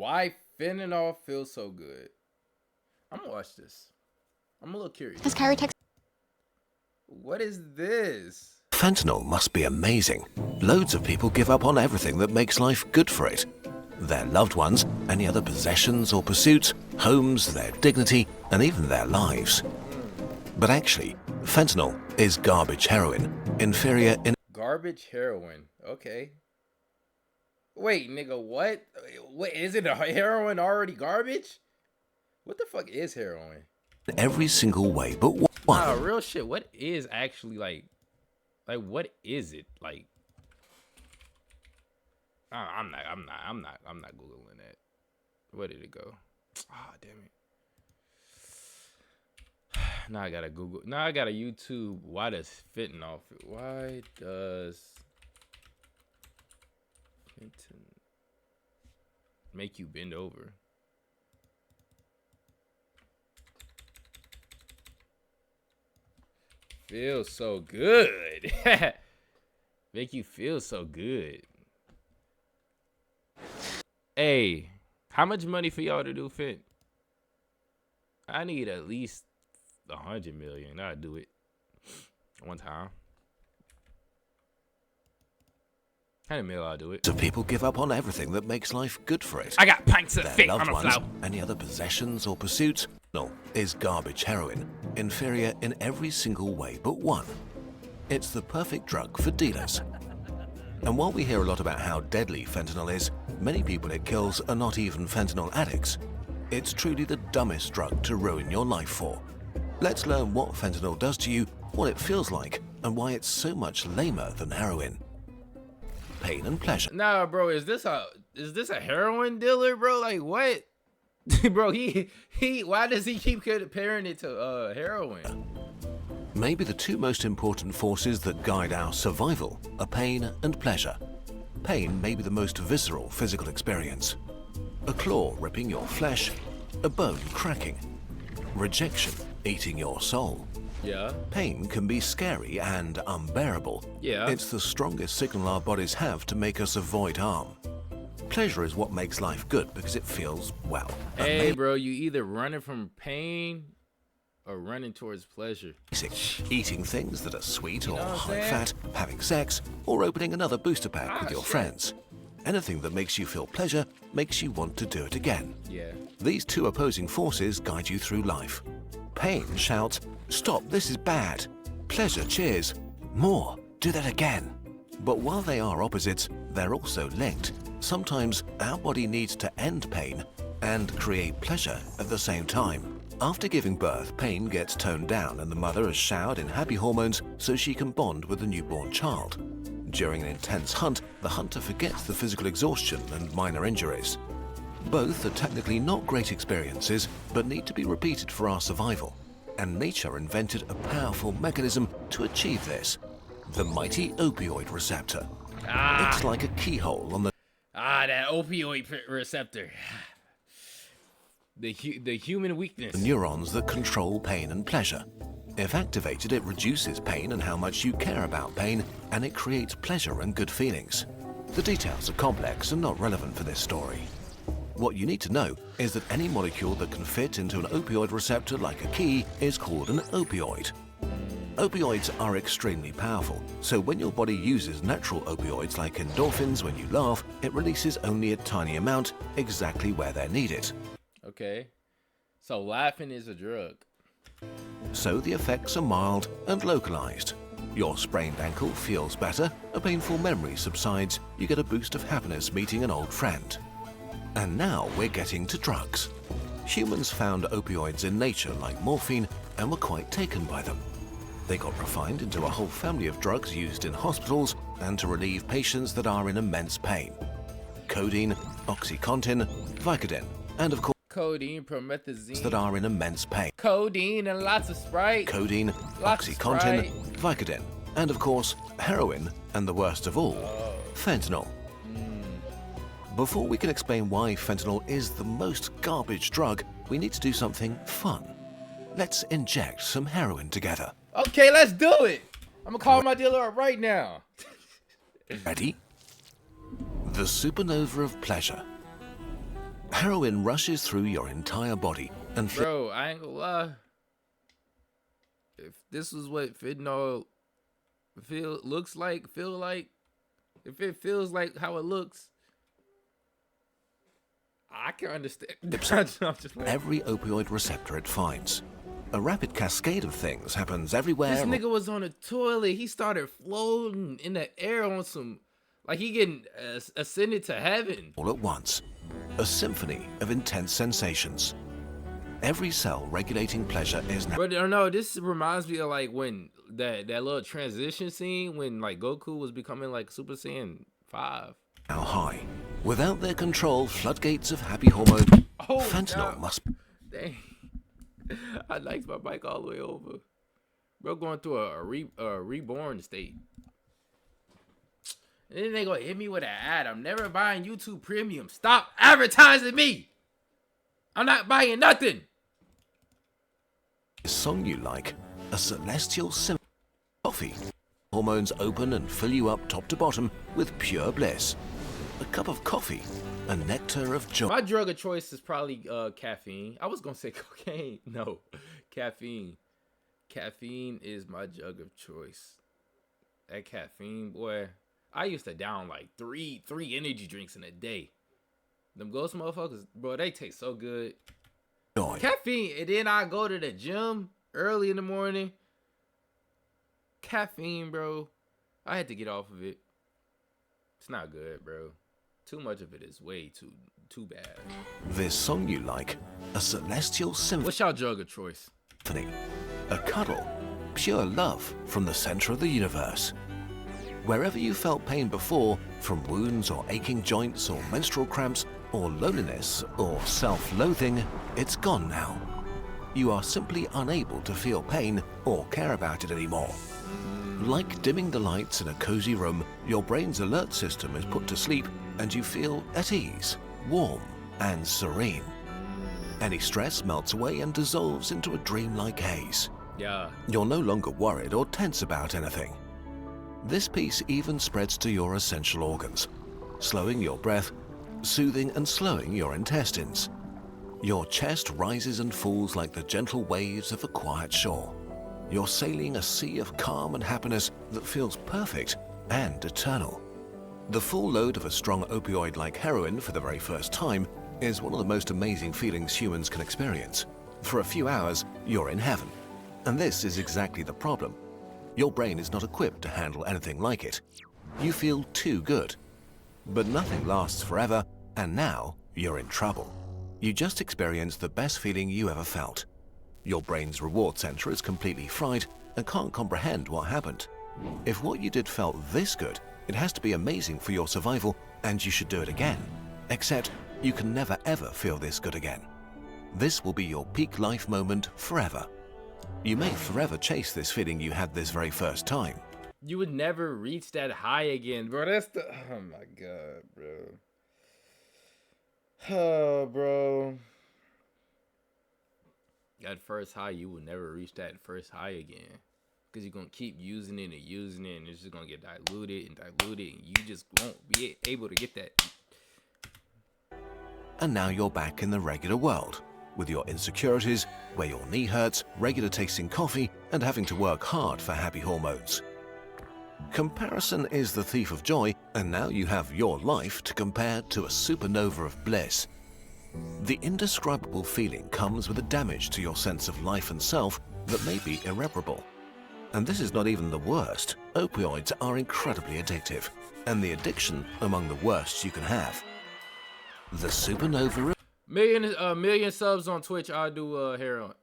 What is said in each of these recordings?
Why fentanyl feels so good. I'm gonna watch this. I'm a little curious. His chirotex. What is this? Fentanyl must be amazing. Loads of people give up on everything that makes life good for it. Their loved ones, any other possessions or pursuits, homes, their dignity, and even their lives. But actually, fentanyl is garbage heroin, inferior in... Garbage heroin. Okay. Wait, nigga, what? Wait, is it a heroin already garbage? What the fuck is heroin? every single way but one. Nah, real shit. What is actually like what is it like? I'm not googling that. Where did it go? Ah, damn it. Now I gotta Google. Now I gotta YouTube. Why does fentanyl? Why does fentanyl make you bend over? Feels so good. Make you feel so good. Hey, how much money for y'all to do Fent? I need at least 100 million. I'll do it one time. 100 mil, I'll do it. So people give up on everything that makes life good for it. I got pints of Their Fent loved on the ones, floor. any other possessions or pursuits, no, is garbage heroin, inferior in every single way but one. It's the perfect drug for dealers. And while we hear a lot about how deadly fentanyl is, many people it kills are not even fentanyl addicts. It's truly the dumbest drug to ruin your life for. Let's learn what fentanyl does to you, what it feels like, and why it's so much lamer than heroin. Pain and pleasure. Nah, bro, is this a heroin dealer, bro? Like what? Bro, he why does he keep comparing it to heroin? Maybe the two most important forces that guide our survival are pain and pleasure. Pain may be the most visceral physical experience. A claw ripping your flesh, a bone cracking, rejection eating your soul. Yeah. Pain can be scary and unbearable. Yeah. It's the strongest signal our bodies have to make us avoid harm. Pleasure is what makes life good because it feels, well, Hey, bro, you either running from pain or running towards pleasure. Eating things that are sweet or know what I'm high saying? fat, having sex, or opening another booster pack with your shit. friends. Anything that makes you feel pleasure makes you want to do it again. Yeah. These two opposing forces guide you through life. Pain shouts, "Stop, this is bad." Pleasure cheers, "More, do that again." But while they are opposites, they're also linked. Sometimes our body needs to end pain and create pleasure at the same time. After giving birth, pain gets toned down and the mother is showered in happy hormones so she can bond with the newborn child. During an intense hunt, the hunter forgets the physical exhaustion and minor injuries. Both are technically not great experiences, but need to be repeated for our survival. And nature invented a powerful mechanism to achieve this: the mighty opioid receptor. It's like a keyhole on the That opioid receptor. The human weakness. neurons that control pain and pleasure. If activated, it reduces pain and how much you care about pain, and it creates pleasure and good feelings. The details are complex and not relevant for this story. What you need to know is that any molecule that can fit into an opioid receptor like a key is called an opioid. Opioids are extremely powerful, so when your body uses natural opioids like endorphins when you laugh, it releases only a tiny amount exactly where they're needed. Okay. So laughing is a drug. So the effects are mild and localized. Your sprained ankle feels better, a painful memory subsides, you get a boost of happiness meeting an old friend. And now we're getting to drugs. Humans found opioids in nature like morphine and were quite taken by them. They got refined into a whole family of drugs used in hospitals and to relieve patients that are in immense pain. Codeine, OxyContin, Vicodin, and of course Codeine, promethazine. that are in immense pain. Codeine and lots of Sprite. Codeine, Lots of OxyContin, Sprite. Vicodin, and of course, heroin, and the worst of all, fentanyl. Before we can explain why fentanyl is the most garbage drug, we need to do something fun. Let's inject some heroin together. Okay, let's do it. I'm gonna call my dealer up right now. Ready? The supernova of pleasure. Heroin rushes through your entire body and Bro, I ain't gonna lie. If this is what fentanyl feel like, if it feels like how it looks, I can understand. I'm just like, every opioid receptor it finds. A rapid cascade of things happens everywhere. this nigga was on a toilet. He started floating in the air on some, like he getting ascended to heaven. All at once. A symphony of intense sensations. Every cell regulating pleasure is now. But no, this reminds me of like when that little transition scene when like Goku was becoming like Super Saiyan 5. Now high. Without their control, floodgates of happy hormone. Oh, Fentanyl God. must. Dang. I liked my bike all the way over. Bro going through a reborn state. And then they gonna hit me with an ad. I'm never buying YouTube Premium. Stop advertising me. I'm not buying nothing. A song you like, a celestial symphony. Coffee. Hormones open and fill you up top to bottom with pure bliss. A cup of coffee, a nectar of joy. My drug of choice is probably caffeine. I was gonna say cocaine. No, caffeine. Caffeine is my drug of choice. That caffeine, boy. I used to down like three energy drinks in a day. Them ghost motherfuckers, bro, they taste so good. Joy. Caffeine, and then I go to the gym early in the morning. Caffeine, bro. I had to get off of it. It's not good, bro. Too much of it is way too bad. This song you like, a celestial symphony. What's y'all drug of choice? A cuddle, pure love from the center of the universe. Wherever you felt pain before, from wounds or aching joints or menstrual cramps or loneliness or self-loathing, it's gone now. You are simply unable to feel pain or care about it anymore. Like dimming the lights in a cozy room, your brain's alert system is put to sleep and you feel at ease, warm and serene. Any stress melts away and dissolves into a dreamlike haze. Yeah. You're no longer worried or tense about anything. This peace even spreads to your essential organs, slowing your breath, soothing and slowing your intestines. Your chest rises and falls like the gentle waves of a quiet shore. You're sailing a sea of calm and happiness that feels perfect and eternal. The full load of a strong opioid like heroin for the very first time is one of the most amazing feelings humans can experience. For a few hours, you're in heaven. And this is exactly the problem. Your brain is not equipped to handle anything like it. You feel too good. But nothing lasts forever, and now you're in trouble. You just experienced the best feeling you ever felt. Your brain's reward center is completely fried and can't comprehend what happened. If what you did felt this good, it has to be amazing for your survival, and you should do it again. Except you can never ever feel this good again. This will be your peak life moment forever. You may forever chase this feeling you had this very first time. You would never reach that high again, bro. That's the... Oh, my God, bro. Oh, bro. That first high, you will never reach that first high again. Because you're going to keep using it, and it's just going to get diluted, and you just won't be able to get that. And now you're back in the regular world, with your insecurities, where your knee hurts, regular tasting coffee, and having to work hard for happy hormones. Comparison is the thief of joy, and now you have your life to compare to a supernova of bliss. The indescribable feeling comes with a damage to your sense of life and self that may be irreparable. And this is not even the worst. Opioids are incredibly addictive, and the addiction among the worst you can have. The supernova... Million subs on Twitch, I'll do heroin.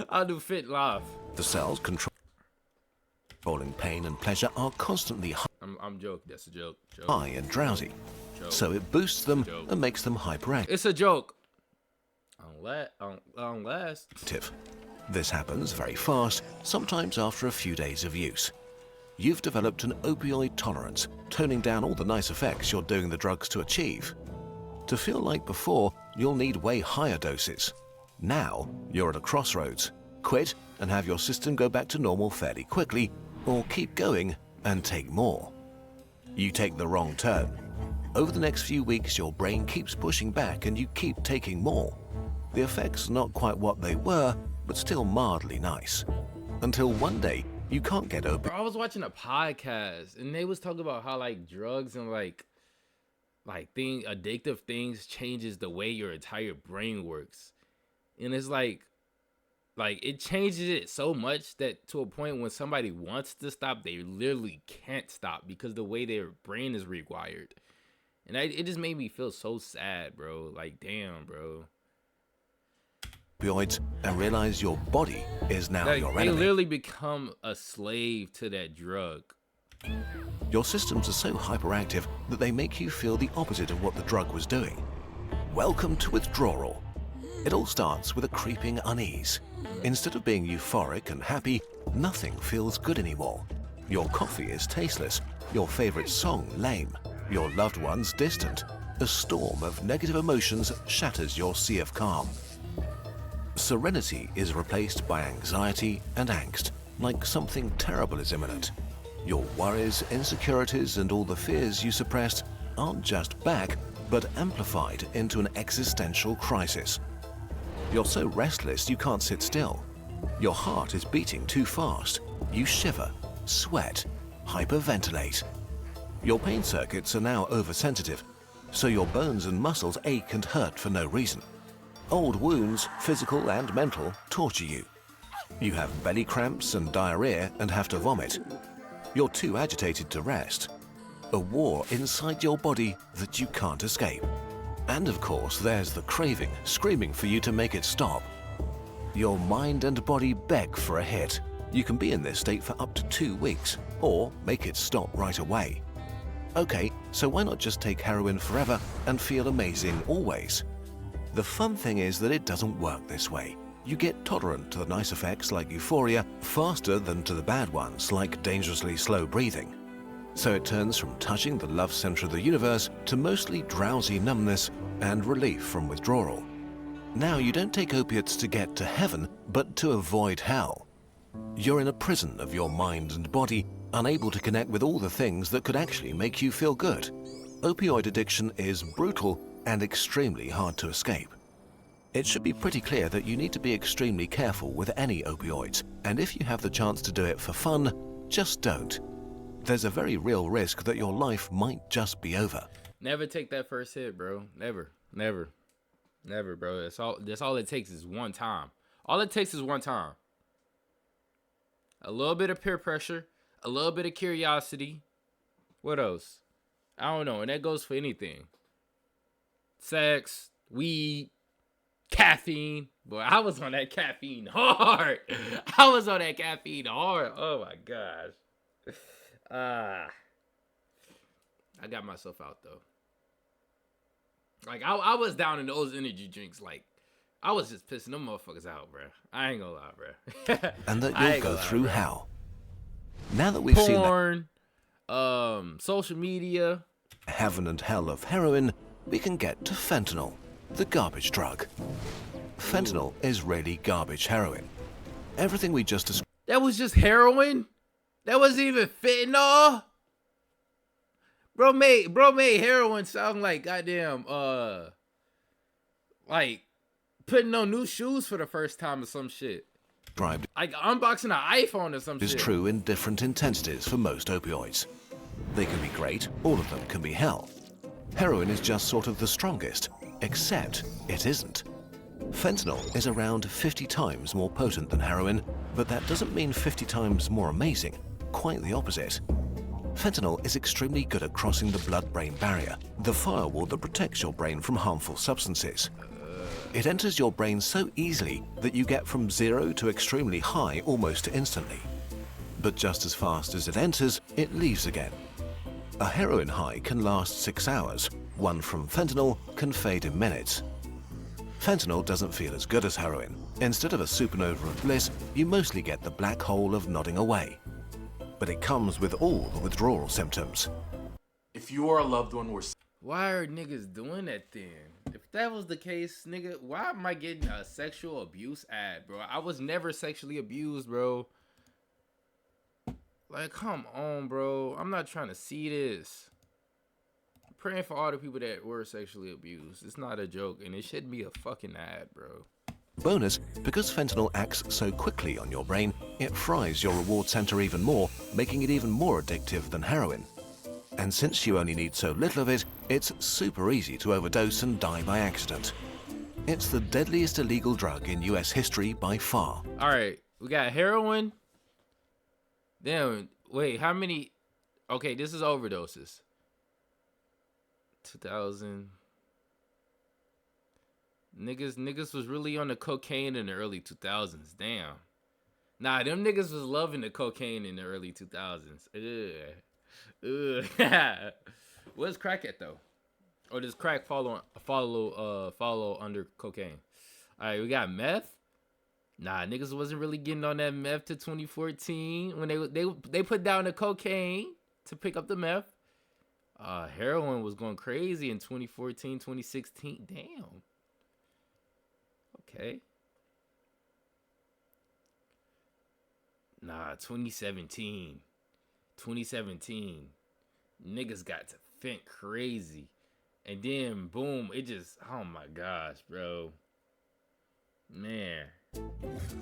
I'll do fit live. The cells controlling pain and pleasure are constantly I'm joking. That's a joke. high and drowsy. So it boosts them and makes them hyperactive. It's a joke. On last. This happens very fast, sometimes after a few days of use. You've developed an opioid tolerance, toning down all the nice effects you're doing the drugs to achieve. To feel like before, you'll need way higher doses. Now, you're at a crossroads. Quit and have your system go back to normal fairly quickly, or keep going and take more. You take the wrong turn. Over the next few weeks, your brain keeps pushing back and you keep taking more. The effects are not quite what they were, but still mildly nice. Until one day, you can't get opioids. Bro, I was watching a podcast and they was talking about how like drugs and like addictive things changes the way your entire brain works. And it's like it changes it so much that to a point when somebody wants to stop, they literally can't stop because the way their brain is rewired. And it just made me feel so sad, bro. Like, damn, bro. Opioids and realize your body is now your enemy. They literally become a slave to that drug. Your systems are so hyperactive that they make you feel the opposite of what the drug was doing. Welcome to withdrawal. It all starts with a creeping unease. Instead of being euphoric and happy, nothing feels good anymore. Your coffee is tasteless, your favorite song lame, your loved ones distant. A storm of negative emotions shatters your sea of calm. Serenity is replaced by anxiety and angst, like something terrible is imminent. Your worries, insecurities, and all the fears you suppressed aren't just back, but amplified into an existential crisis. You're so restless you can't sit still. Your heart is beating too fast. You shiver, sweat, hyperventilate. Your pain circuits are now oversensitive, so your bones and muscles ache and hurt for no reason. Old wounds, physical and mental, torture you. You have belly cramps and diarrhea and have to vomit. You're too agitated to rest. A war inside your body that you can't escape. And of course, there's the craving, screaming for you to make it stop. Your mind and body beg for a hit. You can be in this state for up to 2 weeks, or make it stop right away. Okay, so why not just take heroin forever and feel amazing always? The fun thing is that it doesn't work this way. You get tolerant to the nice effects like euphoria faster than to the bad ones like dangerously slow breathing. So it turns from touching the love center of the universe to mostly drowsy numbness and relief from withdrawal. Now you don't take opiates to get to heaven, but to avoid hell. You're in a prison of your mind and body, unable to connect with all the things that could actually make you feel good. Opioid addiction is brutal and extremely hard to escape. It should be pretty clear that you need to be extremely careful with any opioids, and if you have the chance to do it for fun, just don't. There's a very real risk that your life might just be over. Never take that first hit, bro. Never, bro. That's all it takes is one time. All it takes is one time. A little bit of peer pressure, a little bit of curiosity. What else? I don't know, and that goes for anything. Sex, weed, caffeine. Boy, I was on that caffeine hard. Oh my gosh. I got myself out though. Like I was down in those energy drinks. Like I was just pissing them motherfuckers out, bro. I ain't gonna lie, bro. And that you'll go through hell. Now that we've seen porn, social media, heaven and hell of heroin, we can get to fentanyl, the garbage drug. Fentanyl is really garbage heroin. Everything we just described. That was just heroin? That wasn't even fentanyl? Bro made heroin sound like goddamn like putting on new shoes for the first time or some shit. Like unboxing an iPhone or some shit. Is true in different intensities for most opioids. They can be great, all of them can be hell. Heroin is just sort of the strongest, except it isn't. Fentanyl is around 50 times more potent than heroin, but that doesn't mean 50 times more amazing. Quite the opposite. Fentanyl is extremely good at crossing the blood-brain barrier, the firewall that protects your brain from harmful substances. It enters your brain so easily that you get from 0 to extremely high almost instantly. But just as fast as it enters, it leaves again. A heroin high can last 6 hours. One from fentanyl can fade in minutes. Fentanyl doesn't feel as good as heroin. Instead of a supernova of bliss, you mostly get the black hole of nodding away. But it comes with all the withdrawal symptoms. If you or a loved one were... Why are niggas doing that then? If that was the case, nigga, why am I getting a sexual abuse ad, bro? I was never sexually abused, bro. Like, come on, bro. I'm not trying to see this. praying for all the people that were sexually abused. It's not a joke, and it shouldn't be a fucking ad, bro. Bonus, because fentanyl acts so quickly on your brain, it fries your reward center even more, making it even more addictive than heroin. And since you only need so little of it, it's super easy to overdose and die by accident. It's the deadliest illegal drug in US history by far. All right, we got heroin. Then, wait, how many? Okay, this is overdoses. 2000. Niggas was really on the cocaine in the early 2000s. Damn. Nah, them niggas was loving the cocaine in the early 2000s. Ugh. Where's crack at though? Or does crack follow under cocaine? All right, we got meth. Nah, niggas wasn't really getting on that meth to 2014 when they put down the cocaine to pick up the meth. Heroin was going crazy in 2014, 2016. Damn. Okay. Nah, 2017. Niggas got to fent crazy. And then, boom, it just, oh my gosh, bro. Man.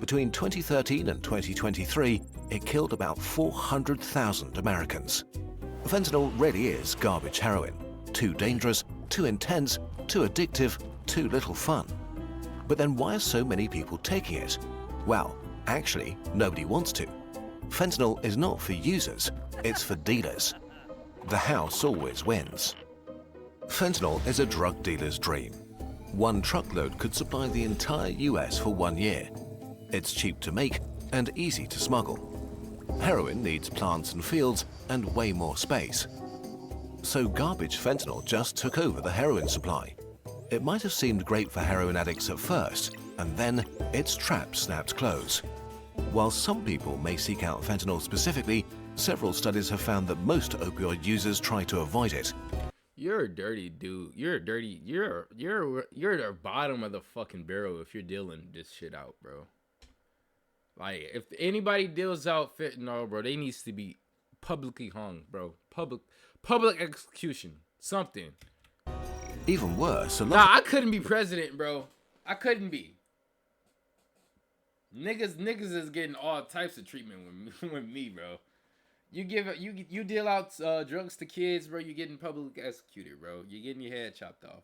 Between 2013 and 2023, it killed about 400,000 Americans. Fentanyl really is garbage heroin. Too dangerous, too intense, too addictive, too little fun. But then why are so many people taking it? Well, actually, nobody wants to. Fentanyl is not for users, it's for dealers. The house always wins. Fentanyl is a drug dealer's dream. One truckload could supply the entire US for 1 year. It's cheap to make and easy to smuggle. Heroin needs plants and fields and way more space. So garbage fentanyl just took over the heroin supply. It might have seemed great for heroin addicts at first, and then its trap snapped close. While some people may seek out fentanyl specifically, several studies have found that most opioid users try to avoid it. You're a dirty dude. You're the bottom of the fucking barrel if you're dealing this shit out, bro. Like, if anybody deals out fentanyl, bro, they needs to be publicly hung, bro. Public execution. Something. Even worse, I couldn't be president, bro. I couldn't be. Niggas is getting all types of treatment with me, bro. You deal out drugs to kids, bro. You getting public executed, bro. You getting your head chopped off.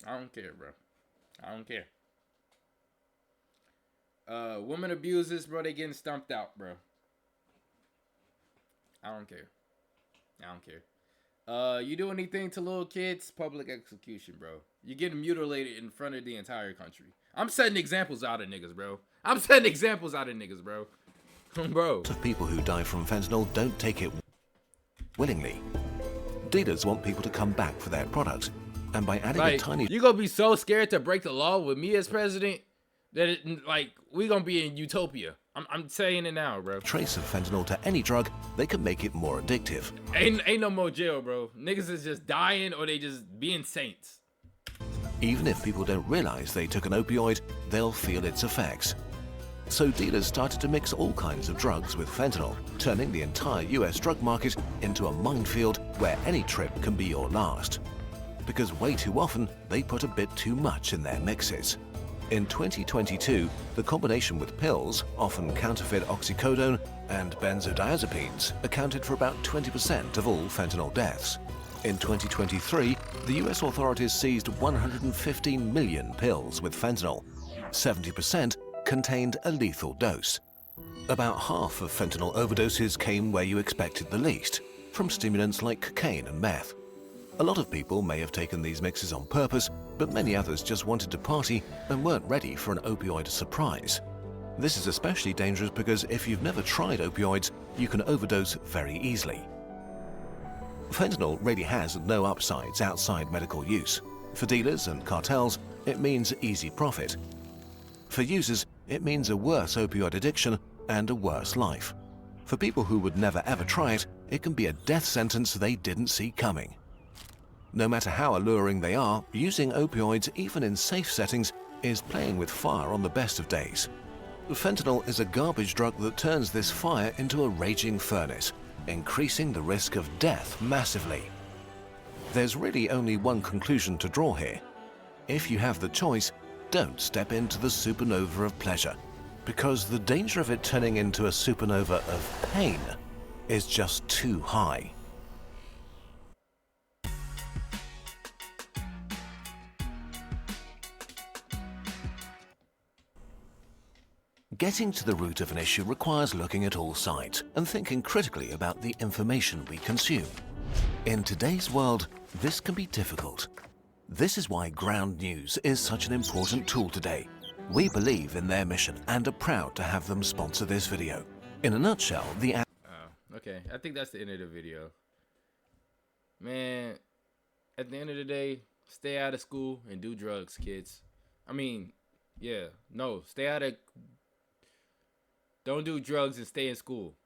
I don't care, bro. I don't care. Women abusers, bro. They getting stomped out, bro. I don't care. You do anything to little kids, public execution, bro. You're getting mutilated in front of the entire country. I'm setting examples out of niggas, bro. Bro. Of people who die from fentanyl don't take it willingly. Dealers want people to come back for their product, and by adding a tiny... You gonna be so scared to break the law with me as president that we gonna be in utopia. I'm saying it now, bro. Trace of fentanyl to any drug, they can make it more addictive. Ain't no more jail, bro. Niggas is just dying or they just being saints. Even if people don't realize they took an opioid, they'll feel its effects. So dealers started to mix all kinds of drugs with fentanyl, turning the entire US drug market into a minefield where any trip can be your last. Because way too often, they put a bit too much in their mixes. In 2022, the combination with pills, often counterfeit oxycodone and benzodiazepines, accounted for about 20% of all fentanyl deaths. In 2023, the US authorities seized 115 million pills with fentanyl. 70% contained a lethal dose. About half of fentanyl overdoses came where you expected the least, from stimulants like cocaine and meth. A lot of people may have taken these mixes on purpose, but many others just wanted to party and weren't ready for an opioid surprise. This is especially dangerous because if you've never tried opioids, you can overdose very easily. Fentanyl really has no upsides outside medical use. For dealers and cartels, it means easy profit. For users, it means a worse opioid addiction and a worse life. For people who would never ever try it, it can be a death sentence they didn't see coming. No matter how alluring they are, using opioids even in safe settings is playing with fire on the best of days. Fentanyl is a garbage drug that turns this fire into a raging furnace. increasing the risk of death massively. There's really only one conclusion to draw here. If you have the choice, don't step into the supernova of pleasure, because the danger of it turning into a supernova of pain is just too high. Getting to the root of an issue requires looking at all sides and thinking critically about the information we consume. In today's world, this can be difficult. This is why Ground News is such an important tool today. We believe in their mission and are proud to have them sponsor this video. In a nutshell, okay, I think that's the end of the video. Man, at the end of the day, stay out of school and do drugs, kids. I mean, yeah, no, stay out of... Don't do drugs and stay in school.